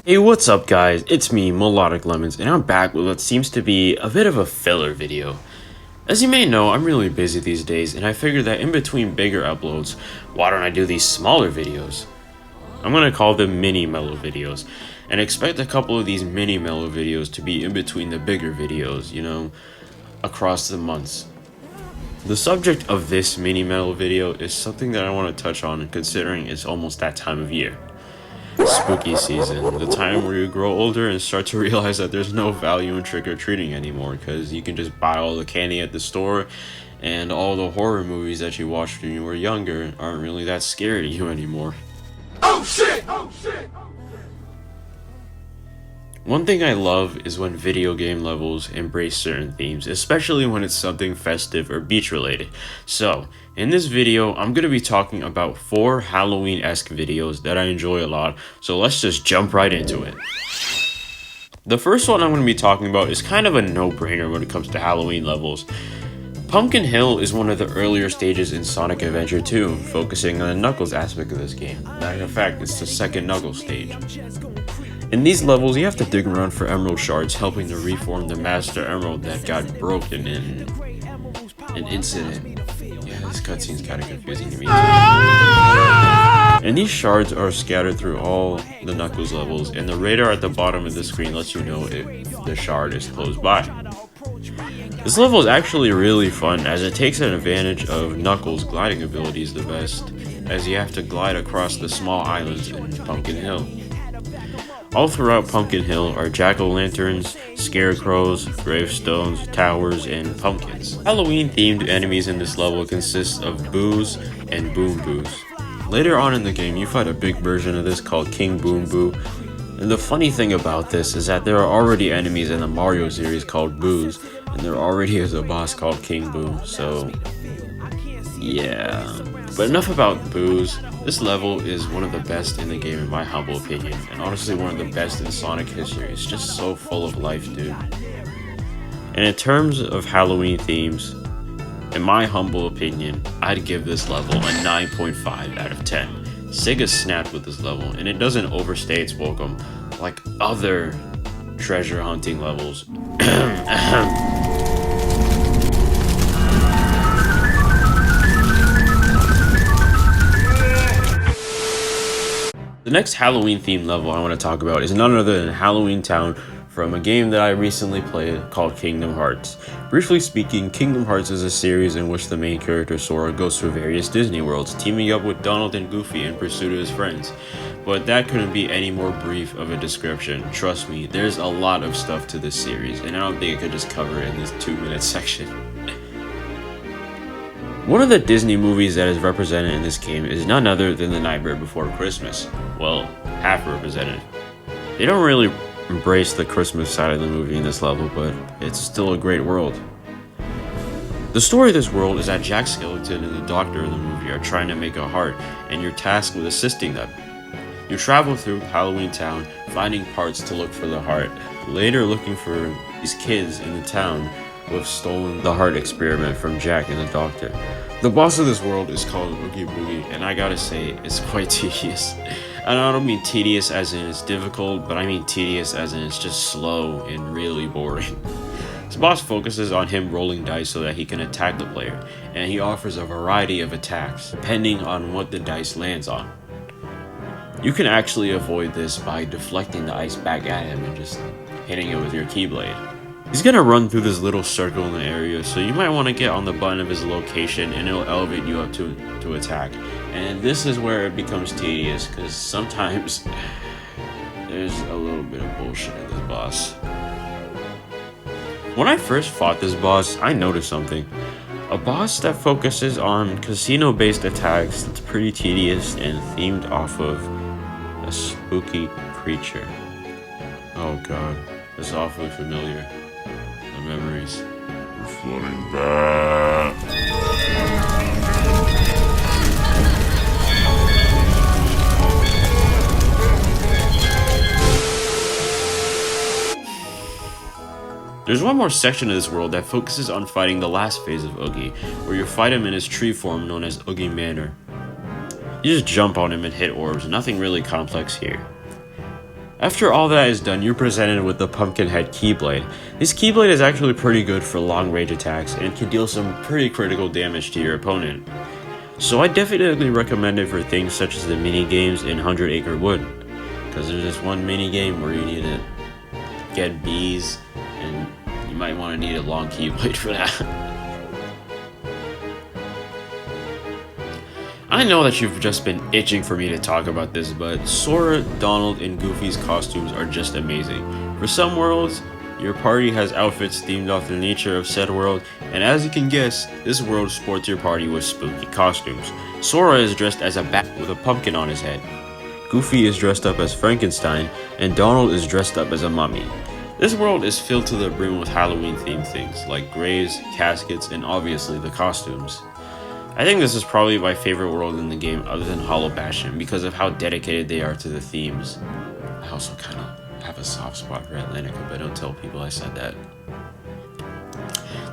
Hey, what's up guys? It's me, MelodicLemons, and I'm back with what seems to be a bit of a filler video. As you may know, I'm really busy these days, and I figured that in between bigger uploads, why don't I do these smaller videos? I'm gonna call them Mini-Melo videos, and expect a couple of these Mini-Melo videos to be in between the bigger videos, you know, across the months. The subject of this Mini-Melo video is something that I want to touch on, considering it's almost that time of year. Spooky season, the time where you grow older and start to realize that there's no value in trick-or-treating anymore, because you can just buy all the candy at the store, and all the horror movies that you watched when you were younger aren't really that scary to you anymore. Oh shit! Oh shit! One thing I love is when video game levels embrace certain themes, especially when it's something festive or beach related. So, in this video, I'm going to be talking about 4 Halloween-esque videos that I enjoy a lot, so let's just jump right into it. The first one I'm going to be talking about is kind of a no-brainer when it comes to Halloween levels. Pumpkin Hill is one of the earlier stages in Sonic Adventure 2, focusing on the Knuckles aspect of this game. Matter of fact, it's the second Knuckles stage. In these levels, you have to dig around for emerald shards, helping to reform the Master Emerald that got broken in an incident. Yeah, this cutscene's kind of confusing to me too. And these shards are scattered through all the Knuckles levels, and the radar at the bottom of the screen lets you know if the shard is close by. This level is actually really fun, as it takes an advantage of Knuckles' gliding abilities the best, as you have to glide across the small islands in Pumpkin Hill. All throughout Pumpkin Hill are jack-o'-lanterns, scarecrows, gravestones, towers, and pumpkins. Halloween-themed enemies in this level consist of Boos and Boom Boos. Later on in the game, you fight a big version of this called King Boom Boo, and the funny thing about this is that there are already enemies in the Mario series called Boos, and there already is a boss called King Boo, so yeah. But enough about Boos. This level is one of the best in the game in my humble opinion, and honestly one of the best in Sonic history. It's just so full of life, dude. And in terms of Halloween themes, in my humble opinion, I'd give this level a 9.5 out of 10. Sega snapped with this level, and it doesn't overstay its welcome like other treasure hunting levels. The next Halloween-themed level I want to talk about is none other than Halloween Town from a game that I recently played called Kingdom Hearts. Briefly speaking, Kingdom Hearts is a series in which the main character Sora goes through various Disney worlds, teaming up with Donald and Goofy in pursuit of his friends. But that couldn't be any more brief of a description. Trust me, there's a lot of stuff to this series, and I don't think I could just cover it in this 2-minute section. One of the Disney movies that is represented in this game is none other than The Nightmare Before Christmas. Well, half represented. They don't really embrace the Christmas side of the movie in this level, but it's still a great world. The story of this world is that Jack Skellington and the doctor of the movie are trying to make a heart, and you're tasked with assisting them. You travel through Halloween Town, finding parts to look for the heart, later looking for these kids in the town who have stolen the heart experiment from Jack and the doctor. The boss of this world is called Oogie Boogie, and I gotta say, it's quite tedious. And I don't mean tedious as in it's difficult, but I mean tedious as in it's just slow and really boring. This boss focuses on him rolling dice so that he can attack the player, and he offers a variety of attacks, depending on what the dice lands on. You can actually avoid this by deflecting the ice back at him and just hitting it with your keyblade. He's gonna run through this little circle in the area, so you might want to get on the button of his location and it'll elevate you up to attack. And this is where it becomes tedious, because sometimes there's a little bit of bullshit in this boss. When I first fought this boss, I noticed something. A boss that focuses on casino-based attacks that's pretty tedious and themed off of a spooky creature. Oh god, it's awfully familiar. The memories are flooding back. There's one more section of this world that focuses on fighting the last phase of Oogie, where you fight him in his tree form known as Oogie Manor. You just jump on him and hit orbs, nothing really complex here. After all that is done, you're presented with the Pumpkinhead Keyblade. This Keyblade is actually pretty good for long range attacks and can deal some pretty critical damage to your opponent. So I definitely recommend it for things such as the mini games in 100 Acre Wood, because there's this one mini game where you need to get bees and you might want to need a long Keyblade for that. I know that you've just been itching for me to talk about this, but Sora, Donald, and Goofy's costumes are just amazing. For some worlds, your party has outfits themed off the nature of said world, and as you can guess, this world sports your party with spooky costumes. Sora is dressed as a bat with a pumpkin on his head. Goofy is dressed up as Frankenstein, and Donald is dressed up as a mummy. This world is filled to the brim with Halloween-themed things, like graves, caskets, and obviously the costumes. I think this is probably my favorite world in the game other than Hollow Bastion because of how dedicated they are to the themes. I also kind of have a soft spot for Atlantica, but don't tell people I said that.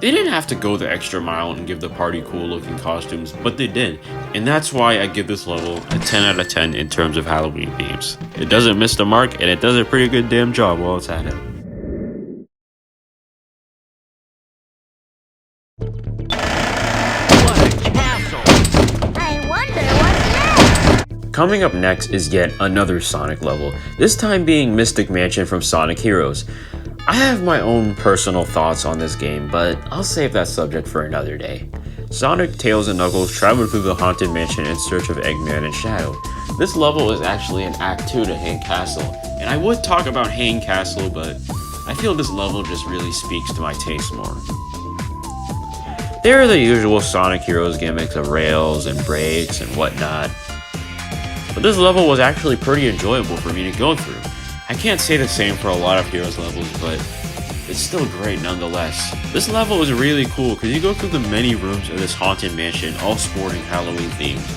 They didn't have to go the extra mile and give the party cool looking costumes, but they did. And that's why I give this level a 10 out of 10 in terms of Halloween themes. It doesn't miss the mark and it does a pretty good damn job while it's at it. Coming up next is yet another Sonic level, this time being Mystic Mansion from Sonic Heroes. I have my own personal thoughts on this game, but I'll save that subject for another day. Sonic, Tails, and Knuckles travel through the Haunted Mansion in search of Eggman and Shadow. This level is actually an Act 2 to Hang Castle, and I would talk about Hang Castle, but I feel this level just really speaks to my taste more. There are the usual Sonic Heroes gimmicks of rails and brakes and whatnot, but this level was actually pretty enjoyable for me to go through. I can't say the same for a lot of Heroes levels, but it's still great nonetheless. This level is really cool because you go through the many rooms of this Haunted Mansion, all sporting Halloween themes.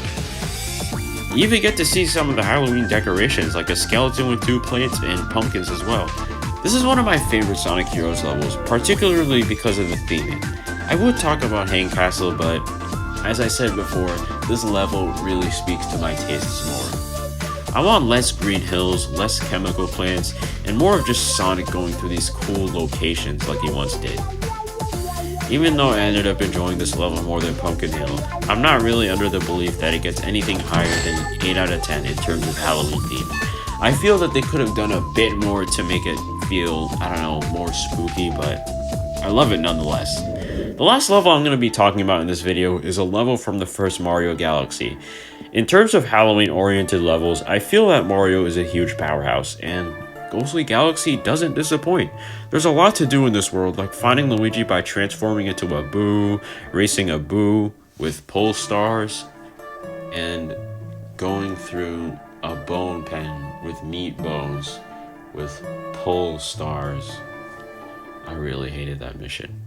You even get to see some of the Halloween decorations, like a skeleton with 2 plates and pumpkins as well. This is one of my favorite Sonic Heroes levels, particularly because of the theming. I would talk about Hang Castle, but as I said before, this level really speaks to my tastes more. I want less green hills, less chemical plants, and more of just Sonic going through these cool locations like he once did. Even though I ended up enjoying this level more than Pumpkin Hill, I'm not really under the belief that it gets anything higher than 8 out of 10 in terms of Halloween theme. I feel that they could have done a bit more to make it feel, more spooky, but I love it nonetheless. The last level I'm going to be talking about in this video is a level from the first Mario Galaxy. In terms of Halloween-oriented levels, I feel that Mario is a huge powerhouse, and Ghostly Galaxy doesn't disappoint. There's a lot to do in this world, like finding Luigi by transforming into a Boo, racing a Boo with pole stars, and going through a bone pen with meat bones with pole stars. I really hated that mission.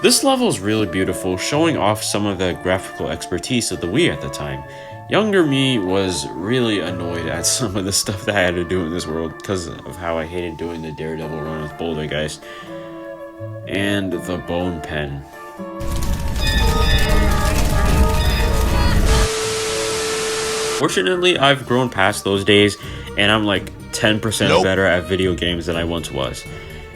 This level is really beautiful, showing off some of the graphical expertise of the Wii at the time. Younger me was really annoyed at some of the stuff that I had to do in this world because of how I hated doing the Daredevil run with Bouldergeist and the bone pen. Fortunately, I've grown past those days and I'm like 10% better at video games than I once was.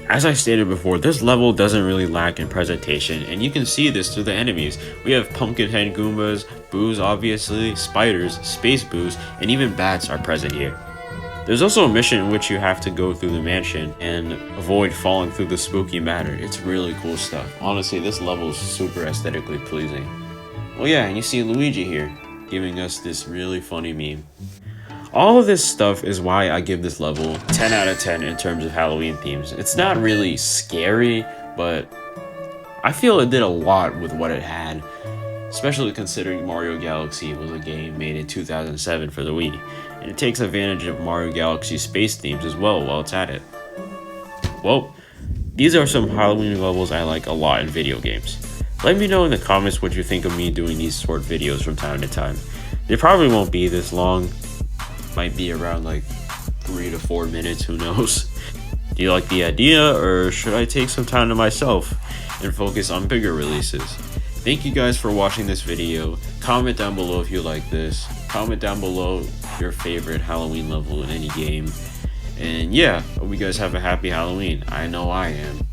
As I stated before, this level doesn't really lack in presentation, and you can see this through the enemies. We have Pumpkinhead Goombas, Boos obviously, spiders, space Boos, and even bats are present here. There's also a mission in which you have to go through the mansion and avoid falling through the spooky matter. It's really cool stuff. Honestly, this level is super aesthetically pleasing. Oh yeah, and you see Luigi here, giving us this really funny meme. All of this stuff is why I give this level 10 out of 10 in terms of Halloween themes. It's not really scary, but I feel it did a lot with what it had, especially considering Mario Galaxy was a game made in 2007 for the Wii, and it takes advantage of Mario Galaxy space themes as well while it's at it. Well, these are some Halloween levels I like a lot in video games. Let me know in the comments what you think of me doing these short videos from time to time. They probably won't be this long. Might be around like 3 to 4 minutes, who knows. Do you like the idea, or should I take some time to myself and focus on bigger releases? Thank you guys for watching this video. Comment down below if you like this. Comment down below your favorite Halloween level in any game. And yeah, hope you guys have a happy Halloween. I know I am.